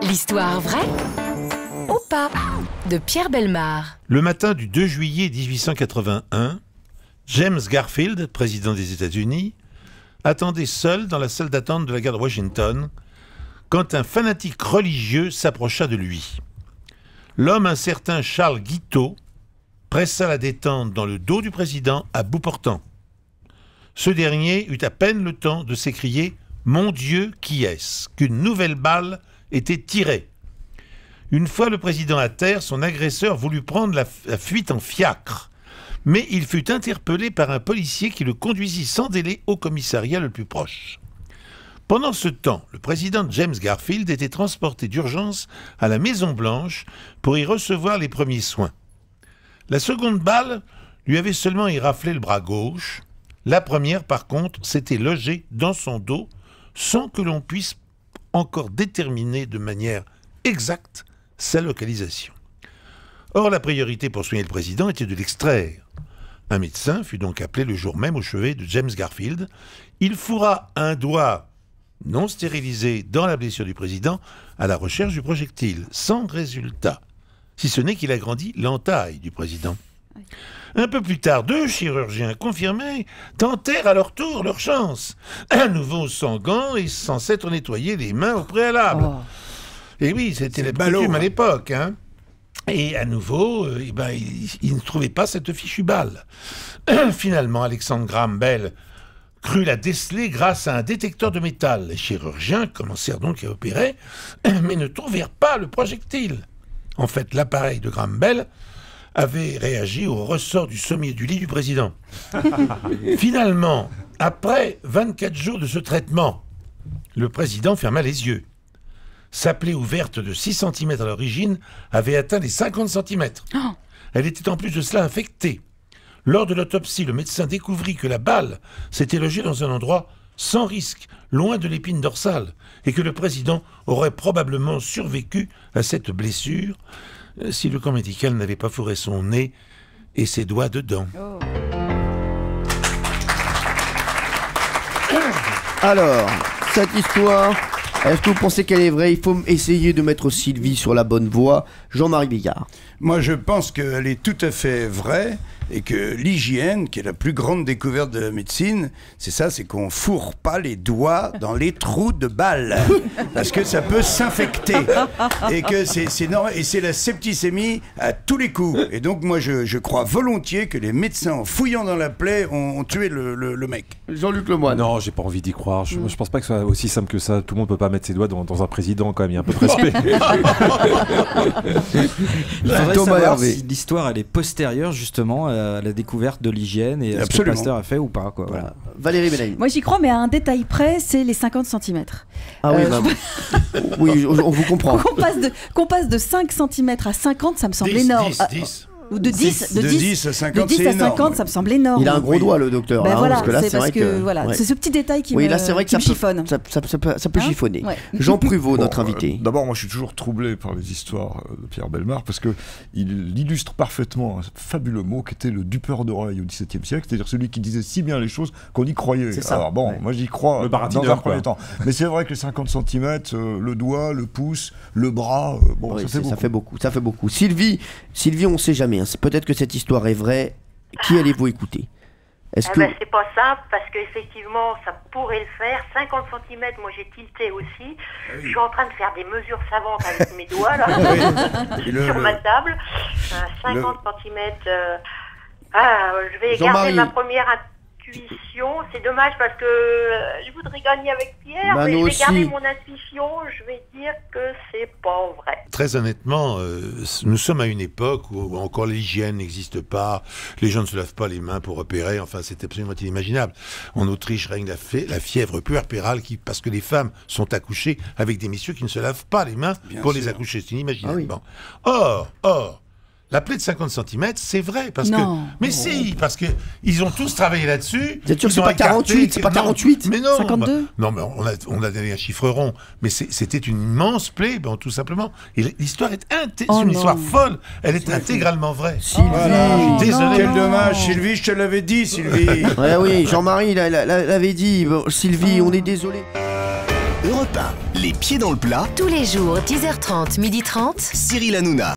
L'histoire vraie ou pas de Pierre Bellemare. Le matin du 2 juillet 1881, James Garfield, président des États-Unis, attendait seul dans la salle d'attente de la gare de Washington quand un fanatique religieux s'approcha de lui. L'homme, un certain Charles Guiteau, pressa la détente dans le dos du président à bout portant. Ce dernier eut à peine le temps de s'écrier « Mon Dieu, qui est-ce ?» qu'une nouvelle balle était tirée. Une fois le président à terre, son agresseur voulut prendre la fuite en fiacre. Mais il fut interpellé par un policier qui le conduisit sans délai au commissariat le plus proche. Pendant ce temps, le président James Garfield était transporté d'urgence à la Maison-Blanche pour y recevoir les premiers soins. La seconde balle lui avait seulement éraflé le bras gauche. La première, par contre, s'était logée dans son dos sans que l'on puisse encore déterminer de manière exacte sa localisation. Or, la priorité pour soigner le président était de l'extraire. Un médecin fut donc appelé le jour même au chevet de James Garfield. Il fourra un doigt non stérilisé dans la blessure du président à la recherche du projectile, sans résultat, si ce n'est qu'il agrandit l'entaille du président. Un peu plus tard, deux chirurgiens confirmés tentèrent à leur tour leur chance, à nouveau sans gants et sans s'être nettoyés les mains au préalable. Oh. Et oui, c'était la coutume à l'époque, hein. Et à nouveau, ils ne trouvaient pas cette fichue balle. Finalement, Alexander Graham Bell crut la déceler grâce à un détecteur de métal. Les chirurgiens commencèrent donc à opérer, mais ne trouvèrent pas le projectile. En fait, l'appareil de Graham Bell avait réagi au ressort du sommier du lit du président. Finalement, après 24 jours de ce traitement, le président ferma les yeux. Sa plaie ouverte de 6 cm à l'origine avait atteint les 50 cm. Oh. Elle était en plus de cela infectée. Lors de l'autopsie, le médecin découvrit que la balle s'était logée dans un endroit sans risque, loin de l'épine dorsale, et que le président aurait probablement survécu à cette blessure si le corps médical n'avait pas fourré son nez et ses doigts dedans. Oh. Alors, cette histoire, est-ce que vous pensez qu'elle est vraie? Il faut essayer de mettre Sylvie sur la bonne voie. Jean-Marie Bigard. Moi, je pense qu'elle est tout à fait vraie et que l'hygiène, qui est la plus grande découverte de la médecine, c'est ça, c'est qu'on fourre pas les doigts dans les trous de balles parce que ça peut s'infecter et que c'est normal, et c'est la septicémie à tous les coups. Et donc moi, je crois volontiers que les médecins, en fouillant dans la plaie, ont tué le mec. Jean-Luc Lemoyne. Non, j'ai pas envie d'y croire. Je pense pas que ce soit aussi simple que ça. Tout le monde peut pas mettre ses doigts dans un président quand même. Il y a un peu de respect. Il faudrait savoir si l'histoire elle est postérieure justement à la découverte de l'hygiène et à ce que Pasteur a fait ou pas, quoi. Voilà. Valérie Benaïm. Moi j'y crois, mais à un détail près, c'est les 50 cm. Ah oui, oui, on vous comprend. Qu'on passe de 5 cm à 50, ça me semble énorme. 10. Ou de 10 à 50, de 10 à 50, ça me semble énorme. Il a un gros doigt, le docteur. Ben voilà, parce que là, c'est vrai que voilà, c'est ce petit détail qui me chiffonne. Ça peut chiffonner. Ouais. Jean Pruvot, notre invité. D'abord, moi, je suis toujours troublé par les histoires de Pierre Bellemare parce qu'il illustre parfaitement un fabuleux mot qui était le dupeur d'oreille au XVIIe siècle, c'est-à-dire celui qui disait si bien les choses qu'on y croyait. C'est ça. Alors bon, moi, j'y crois dans un premier temps. Mais c'est vrai que les 50 cm, le doigt, le pouce, le bras, oui, ça fait beaucoup. Ça fait beaucoup. Sylvie, on ne sait jamais. Hein. Peut-être que cette histoire est vraie. Qui allez-vous écouter? C'est pas simple parce qu'effectivement ça pourrait le faire. 50 cm, moi j'ai tilté aussi. Je suis en train de faire des mesures savantes avec mes doigts là sur ma table. 50 cm. Je vais garder ma première intuition. C'est dommage parce que je voudrais gagner avec Pierre, mais je vais garder mon intuition. Je vais dire que c'est pas vrai. Très honnêtement, nous sommes à une époque où encore l'hygiène n'existe pas, les gens ne se lavent pas les mains pour opérer, enfin c'est absolument inimaginable. En Autriche règne la fièvre puerpérale parce que les femmes sont accouchées avec des messieurs qui ne se lavent pas les mains les accoucher, c'est inimaginable. Ah oui. Or, la plaie de 50 cm, c'est vrai, parce parce que ils ont tous travaillé là-dessus. Vous êtes sûr que c'est pas 48, c'est pas 48, mais non. 52. Non, mais on a donné un chiffre rond, mais c'était une immense plaie, tout simplement. Et l'histoire est une histoire folle, elle est intégralement vraie. Sylvie, désolé. Quel dommage, Sylvie, je te l'avais dit, Sylvie. Oui, Jean-Marie l'avait dit. Sylvie, on est désolé. Europe 1. Les pieds dans le plat. Tous les jours, 10h30, 12h30. Cyril Hanouna.